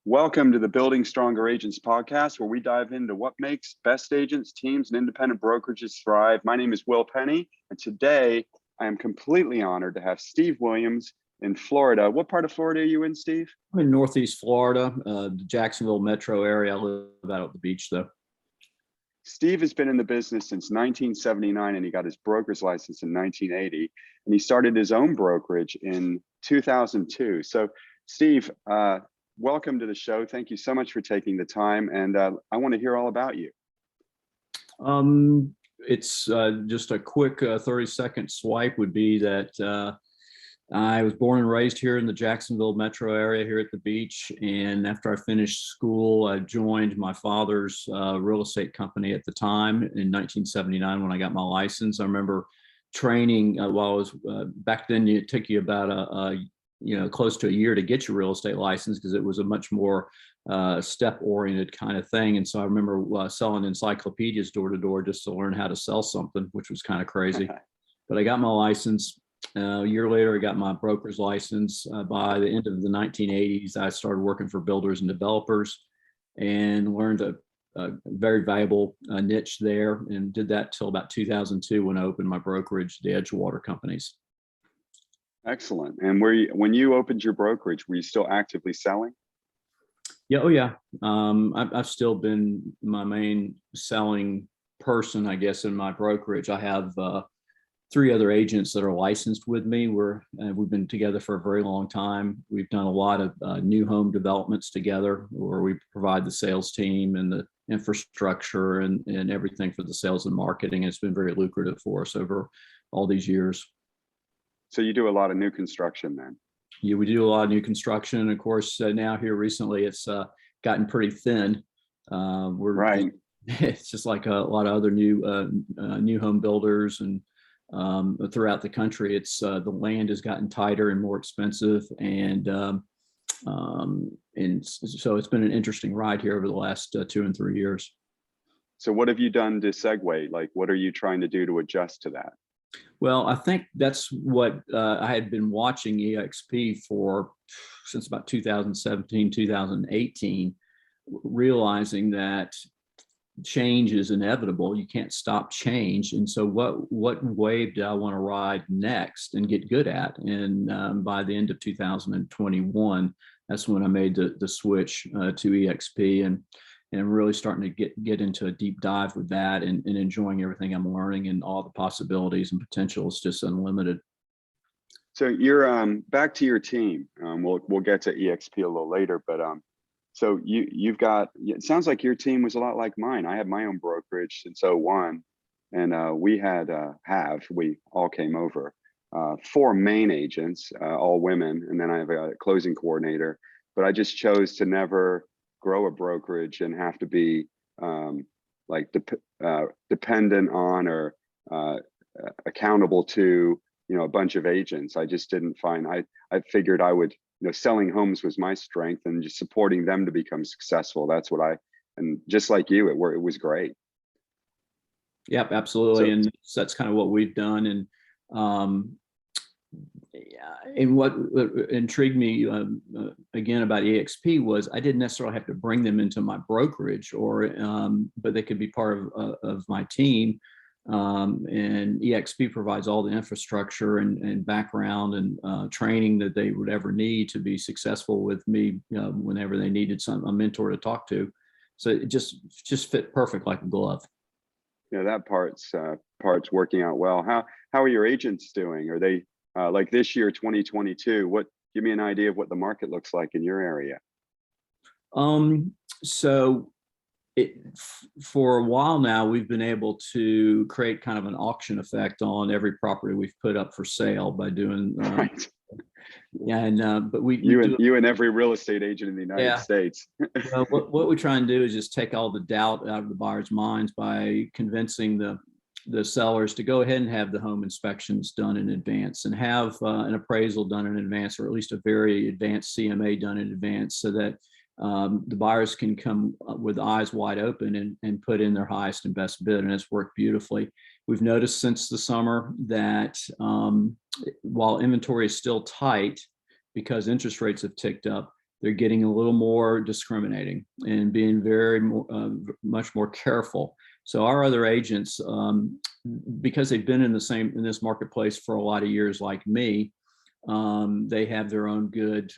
Welcome to the Building Stronger Agents podcast, where we dive into what makes best agents, teams, and independent brokerages thrive. My name is Will Penny, and today I am completely honored to have Steve Williams in Florida. What part of Florida are you in, Steve? I'm in Northeast Florida, the Jacksoville metro area. I live out at the beach, though. Steve has been in the business since 1979, and he got his broker's license in 1980, and he started his own brokerage in 2002. So, Steve, welcome to the show. Thank you so much for taking the time, and I want to hear all about you. It's just a quick 30-second swipe would be that I was born and raised here in the Jacksonville metro area here at the beach. And after I finished school, I joined my father's real estate company at the time in 1979 when I got my license. I remember training while I was back then. It took you about close to a year to get your real estate license because it was a much more step-oriented kind of thing. And so I remember selling encyclopedias door to door just to learn how to sell something, which was kind of crazy. But I got my license. A year later, I got my broker's license. By the end of the 1980s, I started working for builders and developers and learned a very valuable niche there, and did that till about 2002 when I opened my brokerage, the Edgewater Companies. Excellent. And when you opened your brokerage, were you still actively selling? Yeah. Oh, yeah. I've still been my main selling person, I guess, in my brokerage. I have 3 other agents that are licensed with me. We've been together for a very long time. We've done a lot of new home developments together, where we provide the sales team and the infrastructure and everything for the sales and marketing. It's been very lucrative for us over all these years. So you do a lot of new construction then? Yeah, we do a lot of new construction. And of course, now here recently, it's gotten pretty thin. Right. It's just like a lot of other new home builders and throughout the country. It's the land has gotten tighter and more expensive, and so it's been an interesting ride here over the last 2 and 3 years. So what have you done to segue? Like, what are you trying to do to adjust to that? Well, I think that's what I had been watching EXP since about 2017, 2018, realizing that change is inevitable. You can't stop change. And so what wave did I want to ride next and get good at? And by the end of 2021, that's when I made the switch to EXP, and really starting to get into a deep dive with that, and enjoying everything I'm learning, and all the possibilities and potential is just unlimited. So you're back to your team. We'll get to EXP a little later, but so you've got, it sounds like your team was a lot like mine. I had my own brokerage since 2001, and we we all came over, 4 main agents, all women, and then I have a closing coordinator. But I just chose to never grow a brokerage and have to be dependent on or accountable to a bunch of agents. I just didn't find, I figured I would, selling homes was my strength, and just supporting them to become successful. That's what and just like you, it was great. Yep, absolutely. And that's kind of what we've done. And what intrigued me again about EXP was I didn't necessarily have to bring them into my brokerage, but they could be part of my team. And EXP provides all the infrastructure and background and training that they would ever need to be successful with me whenever they needed a mentor to talk to. So it just fit perfect like a glove. Yeah, that part's working out well. How are your agents doing? Are they like this year, 2022? Give me an idea of what the market looks like in your area. So for a while now, we've been able to create kind of an auction effect on every property we've put up for sale by doing. Right. But you and every real estate agent in the United States. Well, what we try and do is just take all the doubt out of the buyers' minds by convincing the sellers to go ahead and have the home inspections done in advance, and have an appraisal done in advance, or at least a very advanced CMA done in advance, so that the buyers can come with eyes wide open and put in their highest and best bid. And it's worked beautifully. We've noticed since the summer that while inventory is still tight because interest rates have ticked up, they're getting a little more discriminating and being much more careful. So our other agents, because they've been in this marketplace for a lot of years, like me, they have their own good,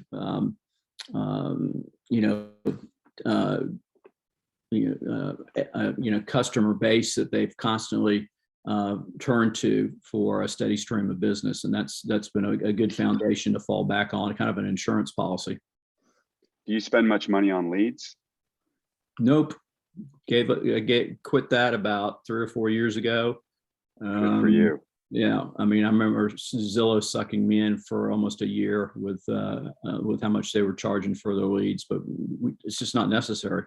customer base that they've constantly turned to for a steady stream of business, and that's been a good foundation to fall back on, kind of an insurance policy. Do you spend much money on leads? Nope. Quit that about 3 or 4 years ago. Good for you. Yeah, I mean, I remember Zillow sucking me in for almost a year with how much they were charging for their leads, but it's just not necessary.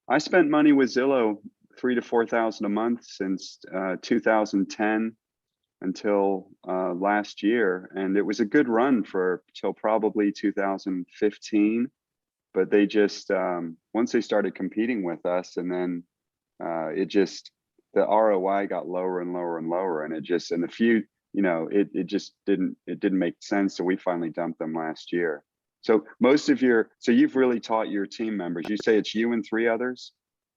I spent money with Zillow, $3,000 to $4,000 a month since 2010 until last year, and it was a good run till probably 2015. But they just once they started competing with us, and then the ROI got lower and lower and lower, and it just didn't make sense. So we finally dumped them last year. So you've really taught your team members. You say it's you and 3 others?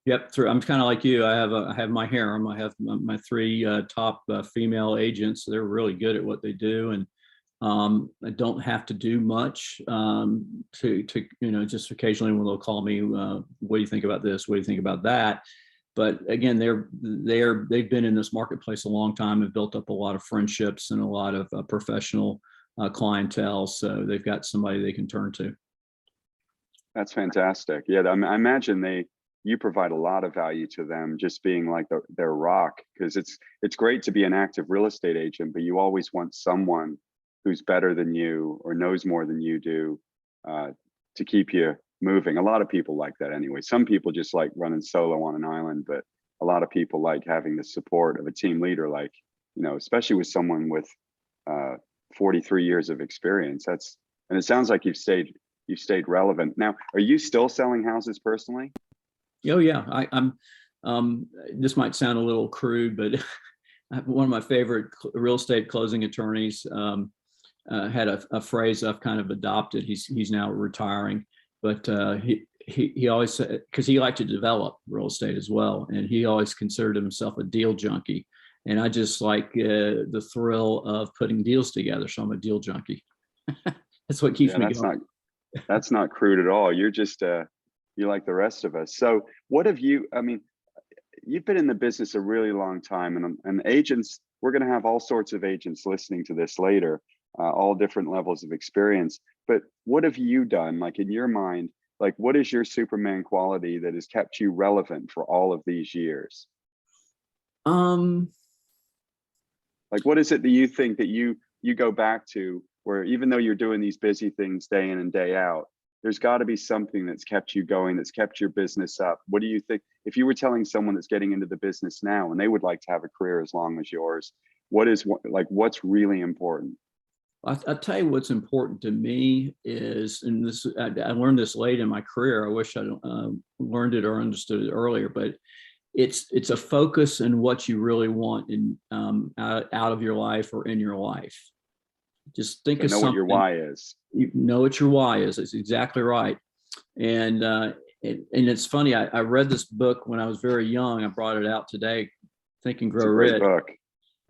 Yep, I'm kind of like you. I have my harem. I have my 3 top female agents. They're really good at what they do, and I don't have to do much to just occasionally when they'll call me, what do you think about this? What do you think about that? But again, they've been in this marketplace a long time, have built up a lot of friendships and a lot of professional clientele. So they've got somebody they can turn to. That's fantastic. Yeah, I imagine you provide a lot of value to them, just being like their rock, because it's great to be an active real estate agent, but you always want someone who's better than you or knows more than you do to keep you moving. A lot of people like that anyway. Some people just like running solo on an island, but a lot of people like having the support of a team leader, like, especially with someone with 43 years of experience. And it sounds like you've stayed relevant. Now, are you still selling houses personally? Oh yeah, I'm. This might sound a little crude, but one of my favorite real estate closing attorneys had a phrase I've kind of adopted. He's now retiring, but he always said, because he liked to develop real estate as well, and he always considered himself a deal junkie. And I just like the thrill of putting deals together, so I'm a deal junkie. That's what keeps me going. That's not crude at all. You're just you're like the rest of us. So what have you? I mean, you've been in the business a really long time, and agents. We're going to have all sorts of agents listening to this later. All different levels of experience. But what have you done, like in your mind, like what is your Superman quality that has kept you relevant for all of these years? Like what is it that you think that you go back to, where even though you're doing these busy things day in and day out, there's got to be something that's kept you going, that's kept your business up? What do you think, if you were telling someone that's getting into the business now and they would like to have a career as long as yours, what's really important? I'll tell you what's important to me is, and this I learned this late in my career. I wish I learned it or understood it earlier, but it's a focus in what you really want in out of your life or in your life. Just think of something. Know what your why is. You know what your why is. It's exactly right. And it's funny. I read this book when I was very young. I brought it out today, Think and Grow Rich. Great book.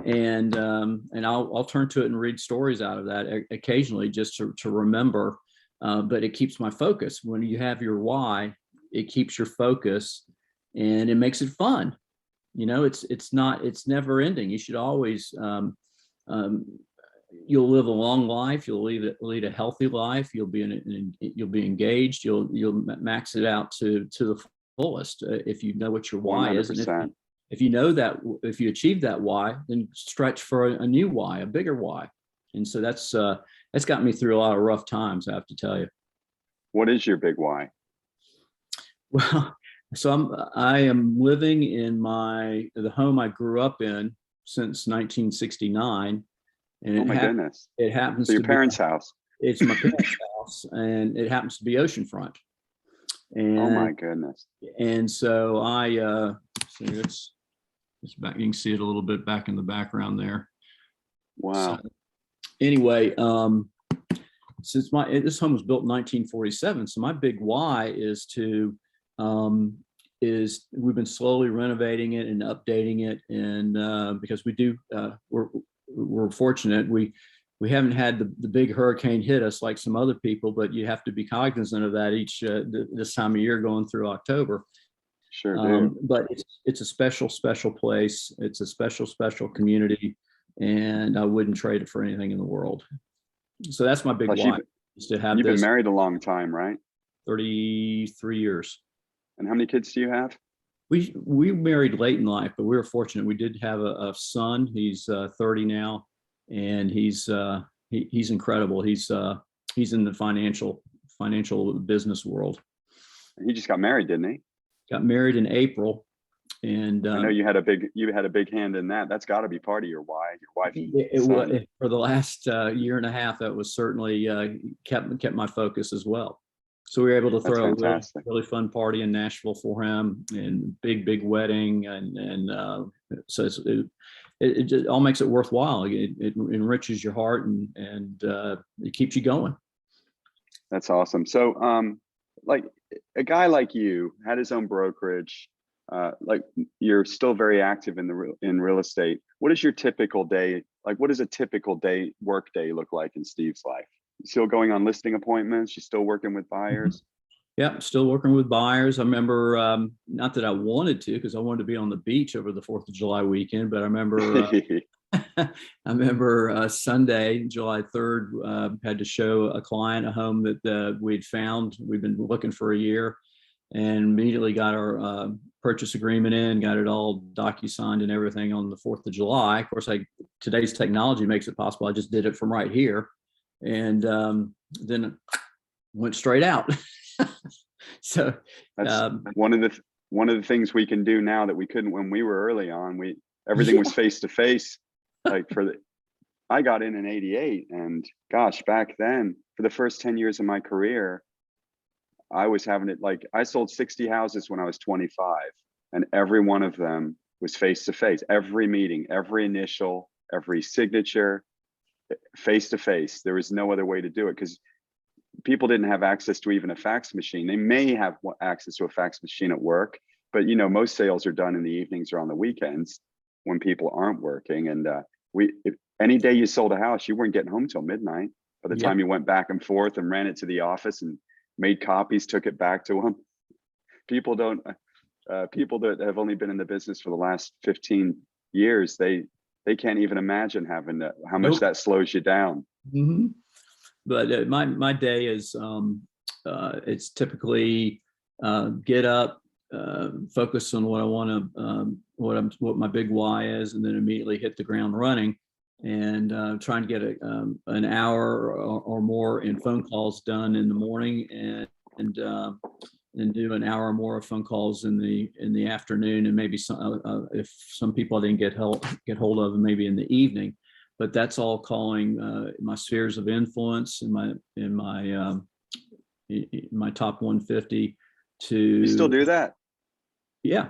And I'll turn to it and read stories out of that occasionally just to remember, but it keeps my focus. When you have your why, it keeps your focus and it makes it fun. It's never ending. You should always you'll live a long life. You'll lead a healthy life. You'll be engaged. You'll max it out to the fullest if you know what your why 100%. Is. And if you know that, if you achieve that why, then stretch for a new why, a bigger why. And so that's got me through a lot of rough times, I have to tell you. What is your big why? Well, so I am living in the home I grew up in since 1969. And oh my goodness. It happens to your parents' house. It's my parents' house, and it happens to be oceanfront. And oh my goodness. And so It's back. You can see it a little bit back in the background there. Wow. So, anyway, since this home was built in 1947, so my big why is to we've been slowly renovating it and updating it, and because we're fortunate, we haven't had the big hurricane hit us like some other people, but you have to be cognizant of that this time of year going through October. Sure do. But it's a special place. It's a special community, and I wouldn't trade it for anything in the world. So that's my big Plus, why, is to have you've been this married a long time, right? 33 years. And how many kids do you have? We married late in life, but we were fortunate. We did have a son. He's 30 now, and he's incredible. He's in the financial business world. He just got married, didn't he? Got married in April, and I know you had a big hand in that. That's got to be part of your why. Your wife. It was for the last year and a half. That was certainly kept my focus as well. So we were able to throw a really fun party in Nashville for him, and big wedding, and so it just all makes it worthwhile. It enriches your heart, and it keeps you going. That's awesome. So like a guy like you had his own brokerage, like you're still very active in real estate. What is your typical day like? What does a typical work day look like in Steve's life? You still going on listing appointments? You still working with buyers? Yeah, still working with buyers. I remember, not that I wanted to, because I wanted to be on the beach over the 4th of July weekend, but I remember Sunday, July 3rd, had to show a client a home that we'd found. We've been looking for a year, and immediately got our purchase agreement in, got it all docu-signed and everything on the 4th of July. Of course, today's technology makes it possible. I just did it from right here, and then went straight out. So that's one of the things we can do now that we couldn't when we were early on. Everything was face to face. Like I got in '88, and gosh, back then for the first 10 years of my career, I was having it like I sold 60 houses when I was 25, and every one of them was face to face. Every meeting, every initial, every signature, face to face. There was no other way to do it because people didn't have access to even a fax machine. They may have access to a fax machine at work, but most sales are done in the evenings or on the weekends when people aren't working. And if any day you sold a house, you weren't getting home till midnight. By the time you went back and forth and ran it to the office and made copies, took it back to them. People that have only been in the business for the last 15 years, they can't even imagine having how much that slows you down. Mm-hmm. But my day is it's typically get up, focus on what I want to what my big why is, and then immediately hit the ground running, and trying to get an hour or more in phone calls done in the morning, and do an hour or more of phone calls in the afternoon, and maybe if some people I didn't get hold of, maybe in the evening. But that's all calling my spheres of influence in my top 150 to. You still do that? Yeah.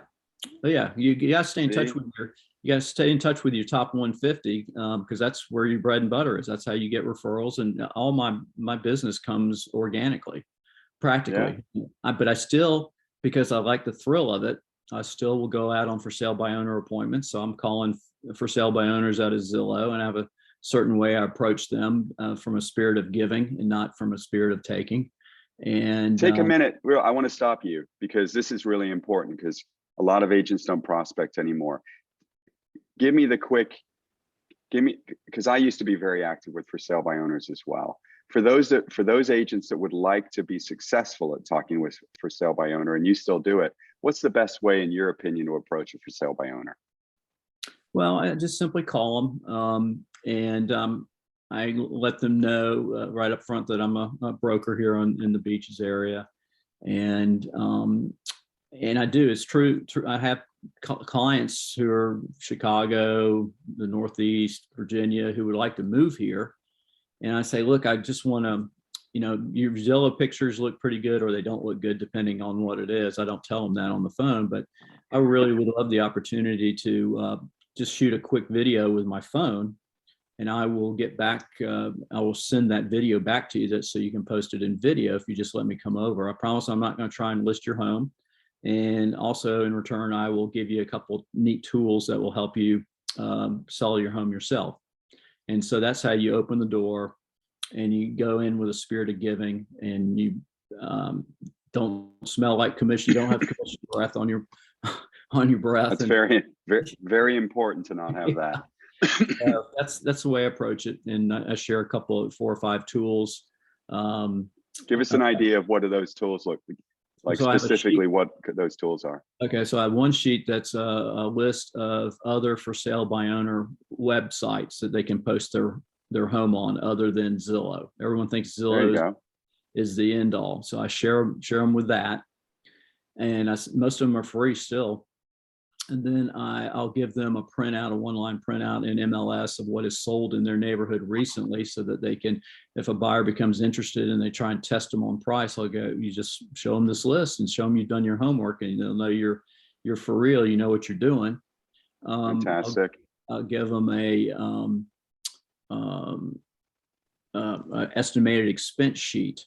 You got to stay in touch with your top 150 because that's where your bread and butter is. That's how you get referrals, and all my business comes organically, practically. Yeah. But I still, because I like the thrill of it, I still will go out on for sale by owner appointments. So I'm calling for sale by owners out of Zillow, and I have a certain way I approach them from a spirit of giving and not from a spirit of taking. And take a minute. I want to stop you because this is really important because a lot of agents don't prospect anymore. Because I used to be very active with for sale by owners as well. For those agents that would like to be successful at talking with for sale by owner, and you still do it, what's the best way, in your opinion, to approach a for sale by owner? Well, I just simply call them, and I let them know right up front that I'm a broker here in the Beaches area, and I do. It's true. I have clients who are Chicago, the Northeast, Virginia, who would like to move here, and I say, look, I just want to your Zillow pictures look pretty good or they don't look good depending on what it is. I don't tell them that on the phone, but I really would love the opportunity to just shoot a quick video with my phone, and I will get back. I will send that video back to you so you can post it in video if you just let me come over. I promise I'm not going to try and list your home. And also in return, I will give you a couple neat tools that will help you sell your home yourself. And so that's how you open the door, and you go in with a spirit of giving, and you don't smell like commission. You don't have commission breath on your breath. That's very, very important to not have that. That's the way I approach it. And I share a couple of 4 or 5 tools. Give us an idea of what do those tools look like, So specifically what those tools are. Okay, so I have one sheet that's a list of other for sale by owner websites that they can post their home on other than Zillow. Everyone thinks Zillow is the end all. So I share them with that. And most of them are free still. And then I'll give them a printout, a 1-line printout in MLS of what is sold in their neighborhood recently, so that they can, if a buyer becomes interested and they try and test them on price, I'll go, you just show them this list and show them you've done your homework, and they'll know you're for real. You know what you're doing. Fantastic. I'll give them a estimated expense sheet.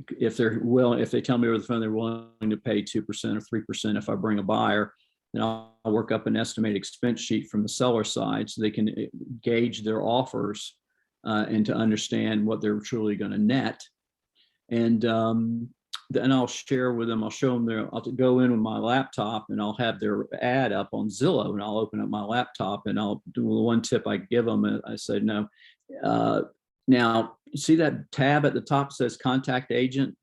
If they tell me over the phone they're willing to pay 2% or 3% if I bring a buyer, then I'll work up an estimated expense sheet from the seller side so they can gauge their offers and to understand what they're truly going to net. And then I'll share with them, I'll show them I'll go in with my laptop and I'll have their ad up on Zillow, and I'll open up my laptop and I'll do one tip I give them. I said, no, now you see that tab at the top says contact agent.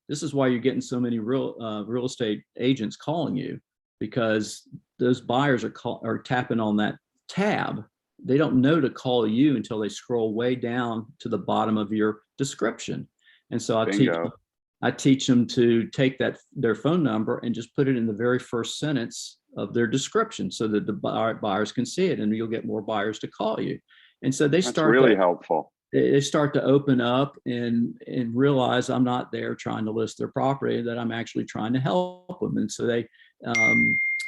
This is why you're getting so many real estate agents calling you, because those buyers are tapping on that tab. They don't know to call you until they scroll way down to the bottom of your description. And so I teach them to take their phone number and just put it in the very first sentence of their description so that the buyers can see it, and you'll get more buyers to call you. And so that's really helpful. They start to open up and realize I'm not there trying to list their property, that I'm actually trying to help them. And so they,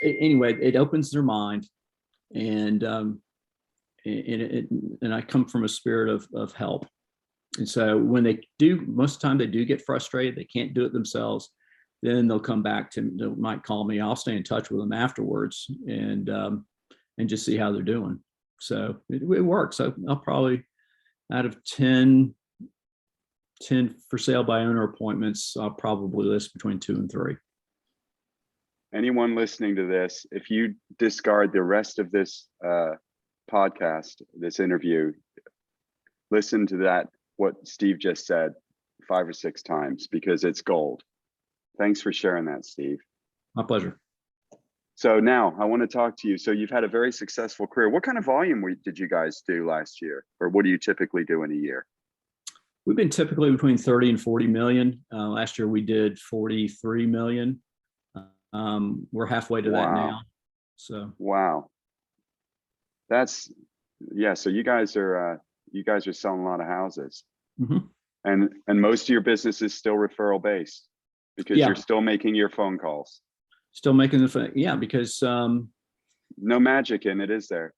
anyway, it opens their mind, and I come from a spirit of help. And so when most of the time they do get frustrated, they can't do it themselves, then they'll come back to me. They might call me. I'll stay in touch with them afterwards and just see how they're doing. So it works. I'll probably, out of 10 for sale by owner appointments, I'll probably list between 2 and 3. Anyone listening to this, if you discard the rest of this podcast, this interview, listen to that, what Steve just said 5 or 6 times, because it's gold. Thanks for sharing that, Steve. My pleasure. So now I want to talk to you. So you've had a very successful career. What kind of volume did you guys do last year? Or what do you typically do in a year? We've been typically between 30 and 40 million. Last year we did 43 million. We're halfway to that now. So wow. So you guys are selling a lot of houses. Mm-hmm. And most of your business is still referral based, because you're still making your phone calls. Still making the phone, because no magic in it, is there?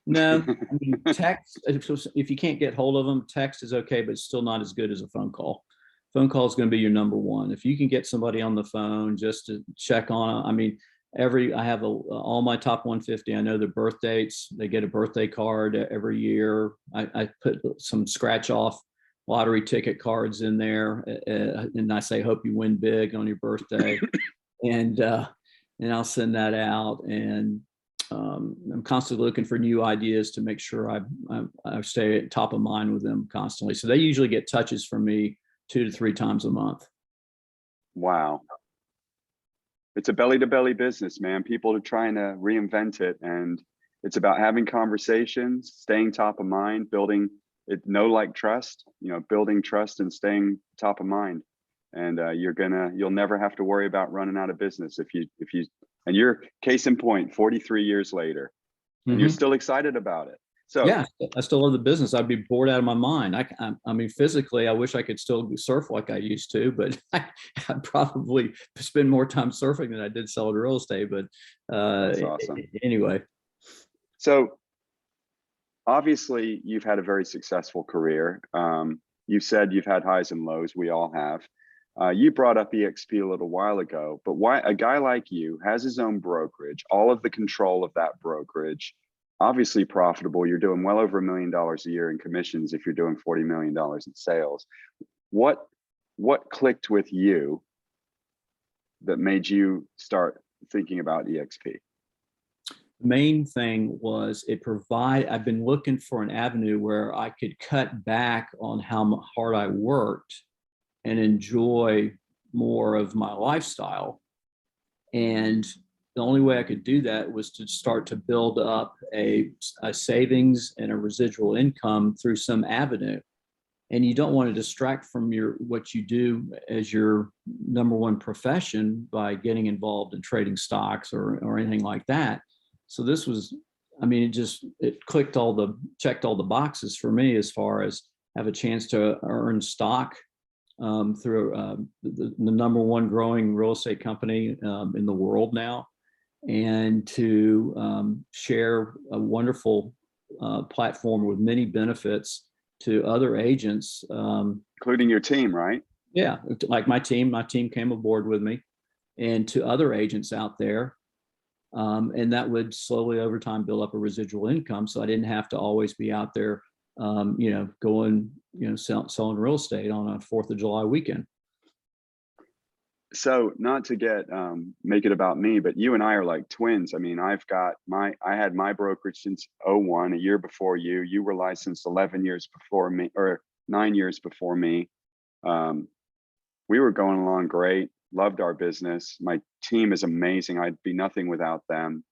No, I mean, text. If you can't get hold of them, text is okay, but it's still not as good as a phone call. Phone call is going to be your number one. If you can get somebody on the phone just to check on, I mean, I have all my top 150. I know their birth dates. They get a birthday card every year. I put some scratch off lottery ticket cards in there, and I say, hope you win big on your birthday. And I'll send that out, and I'm constantly looking for new ideas to make sure I stay at top of mind with them constantly. So they usually get touches from me 2 to 3 times a month. Wow. It's a belly to belly business, man. People are trying to reinvent it, and it's about having conversations, staying top of mind, building trust, building trust and staying top of mind. And you'll never have to worry about running out of business and you're case in point, 43 years later, and you're still excited about it. So Yeah, I still love the business. I'd be bored out of my mind. I mean, physically, I wish I could still surf like I used to, but I'd probably spend more time surfing than I did selling real estate. But that's awesome. anyway, So obviously you've had a very successful career. You said you've had highs and lows. We all have. You brought up EXP a little while ago, but why a guy like you has his own brokerage, all of the control of that brokerage, obviously profitable. You're doing well over $1 million a year in commissions if you're doing $40 million in sales. What clicked with you that made you start thinking about EXP? the main thing was I've been looking for an avenue where I could cut back on how hard I worked and enjoy more of my lifestyle. And the only way I could do that was to start to build up a savings and a residual income through some avenue. And you don't want to distract from what you do as your number one profession by getting involved in trading stocks or anything like that. So this was, I mean, it checked all the boxes for me as far as have a chance to earn stock through the number one growing real estate company in the world now, and to share a wonderful platform with many benefits to other agents. Including your team, right? Yeah, like my team came aboard with me, and to other agents out there. And that would slowly over time build up a residual income. So I didn't have to always be out there, going, selling real estate on a 4th of July weekend. So not to make it about me, but you and I are like twins. I mean, I had my brokerage since '01, a year before you. You were licensed 11 years before me, or 9 years before me. We were going along great. Loved our business. My team is amazing. I'd be nothing without them.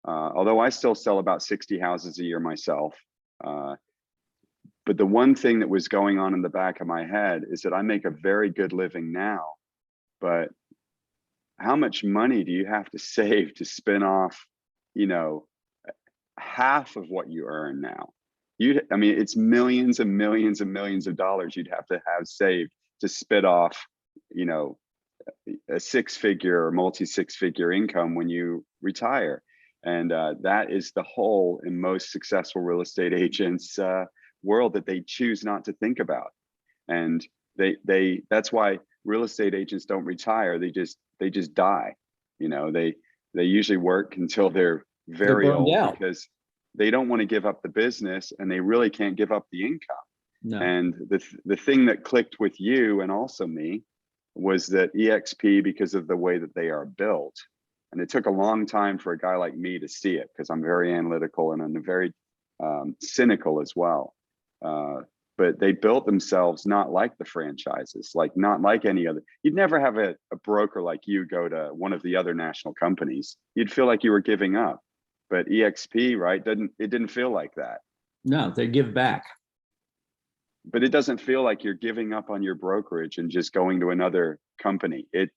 Although I still sell about 60 houses a year myself. But the one thing that was going on in the back of my head is that I make a very good living now, but how much money do you have to save to spin off, half of what you earn now? I mean, it's millions and millions and millions of dollars you'd have to have saved to spit off, a 6-figure or multi-6-figure income when you retire. And that is the hole in most successful real estate agents' world that they choose not to think about. And that's why real estate agents don't retire. They just die. They usually work until they're very old out because they don't want to give up the business, and they really can't give up the income. No. And the thing that clicked with you and also me was that EXP, because of the way that they are built, and it took a long time for a guy like me to see it because I'm very analytical and I'm very cynical as well. But they built themselves not like the franchises, not like any other. You'd never have a broker like you go to one of the other national companies. You'd feel like you were giving up. But EXP, right, it didn't feel like that. No, they give back. But it doesn't feel like you're giving up on your brokerage and just going to another company. They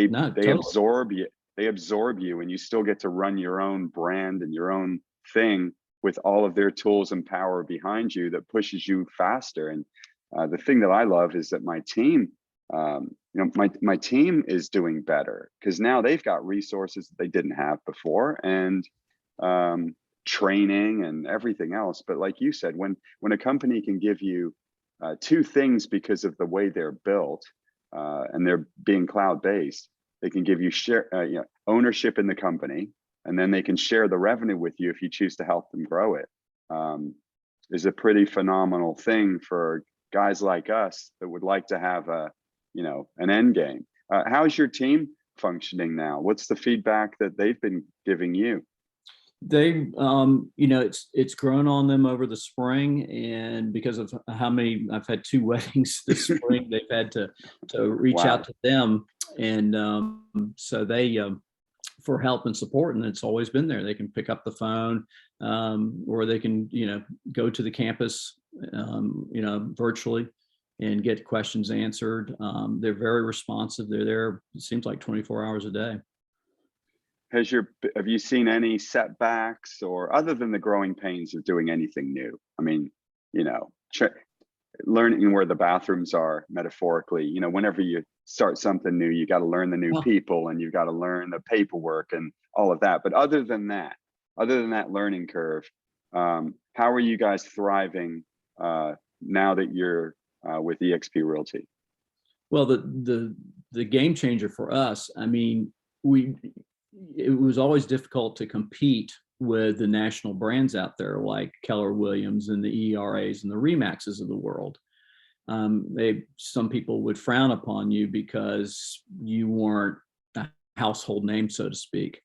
totally. absorb you. They absorb you, and you still get to run your own brand and your own thing with all of their tools and power behind you that pushes you faster. And the thing that I love is that my team, my team is doing better because now they've got resources that they didn't have before, and training and everything else. But like you said, when a company can give you two things because of the way they're built, and they're being cloud-based, they can give you ownership in the company, and then they can share the revenue with you if you choose to help them grow it. Is a pretty phenomenal thing for guys like us that would like to have an end game. How's your team functioning now? What's the feedback that they've been giving you? They, it's grown on them over the spring, and because of how many, I've had 2 weddings this spring, they've had to reach Wow. out to them, and so they, for help and support, and it's always been there. They can pick up the phone, or they can, go to the campus, virtually, and get questions answered. They're very responsive. They're there, it seems like 24 hours a day. have you seen any setbacks, or other than the growing pains of doing anything new? I mean, you know, learning where the bathrooms are metaphorically, you know, whenever you start something new, you got to learn the new Well, people, and you've got to learn the paperwork and all of that. But other than that learning curve, how are you guys thriving now that you're with eXp Realty? well, the game changer for us, I mean, it was always difficult to compete with the national brands out there like Keller Williams and the ERAs and the Remaxes of the world. Some people would frown upon you because you weren't a household name, so to speak.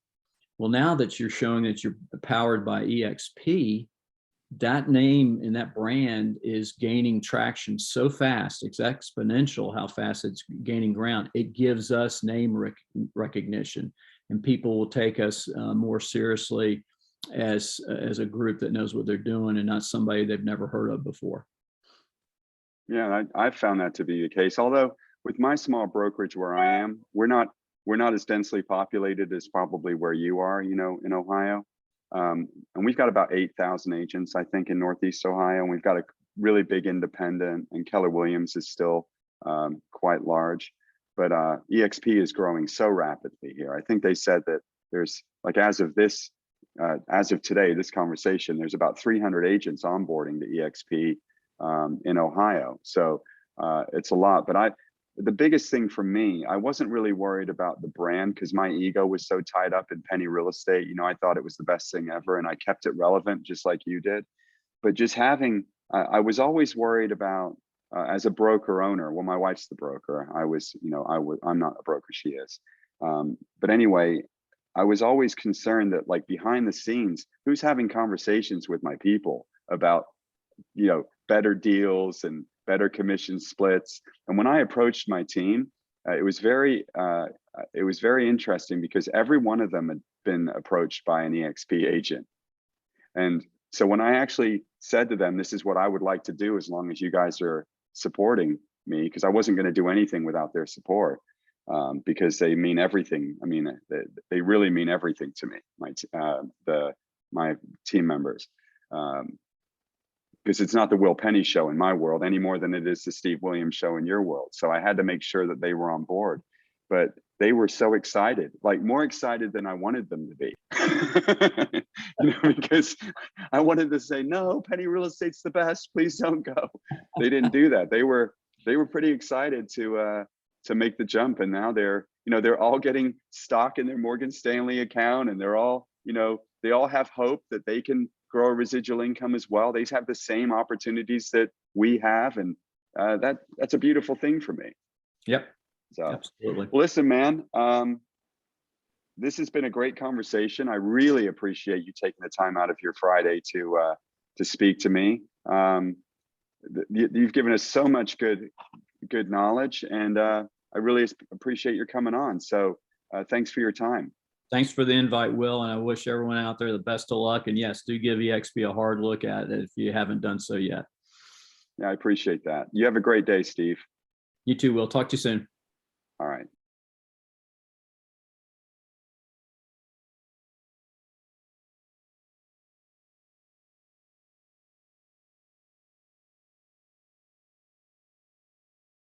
Well, now that you're showing that you're powered by EXP, that name and that brand is gaining traction so fast. It's exponential how fast it's gaining ground. It gives us name recognition, and people will take us more seriously as a group that knows what they're doing and not somebody they've never heard of before. Yeah, I've found that to be the case. Although with my small brokerage where I am, we're not as densely populated as probably where you are, you know, in Ohio. And we've got about 8,000 agents, I think, in Northeast Ohio, and we've got a really big independent, and Keller Williams is still quite large. But eXp is growing so rapidly here. I think they said that there's, like, as of today, this conversation, there's about 300 agents onboarding the eXp in Ohio. So it's a lot. But the biggest thing for me, I wasn't really worried about the brand because my ego was so tied up in penny real estate. You know, I thought it was the best thing ever, and I kept it relevant just like you did. But just having, I was always worried about, as a broker owner, well, my wife's the broker. I'm not a broker, she is. But anyway, I was always concerned that, like, behind the scenes, who's having conversations with my people about, you know, better deals and better commission splits. And when I approached my team, it was very interesting because every one of them had been approached by an eXp agent. And so when I actually said to them, this is what I would like to do as long as you guys are supporting me, because I wasn't going to do anything without their support, because they mean everything. I mean, they really mean everything to me, my team members. Because it's not the Will Penny show in my world any more than it is the Steve Williams show in your world. So I had to make sure that they were on board. But they were so excited, like more excited than I wanted them to be. You know, because I wanted to say, no, Penny Real Estate's the best, please don't go. They didn't do that. They were pretty excited to make the jump. And now they're all getting stock in their Morgan Stanley account, and they're all, you know, they all have hope that they can grow a residual income as well. They have the same opportunities that we have, and that's a beautiful thing for me. Yep. So Absolutely. Listen, man, this has been a great conversation. I really appreciate you taking the time out of your Friday to speak to me. You've given us so much good knowledge, and I really appreciate your coming on. So thanks for your time. Thanks for the invite, Will, and I wish everyone out there the best of luck. And yes, do give eXp a hard look at it if you haven't done so yet. Yeah, I appreciate that. You have a great day, Steve. You too, Will. Talk to you soon. All right.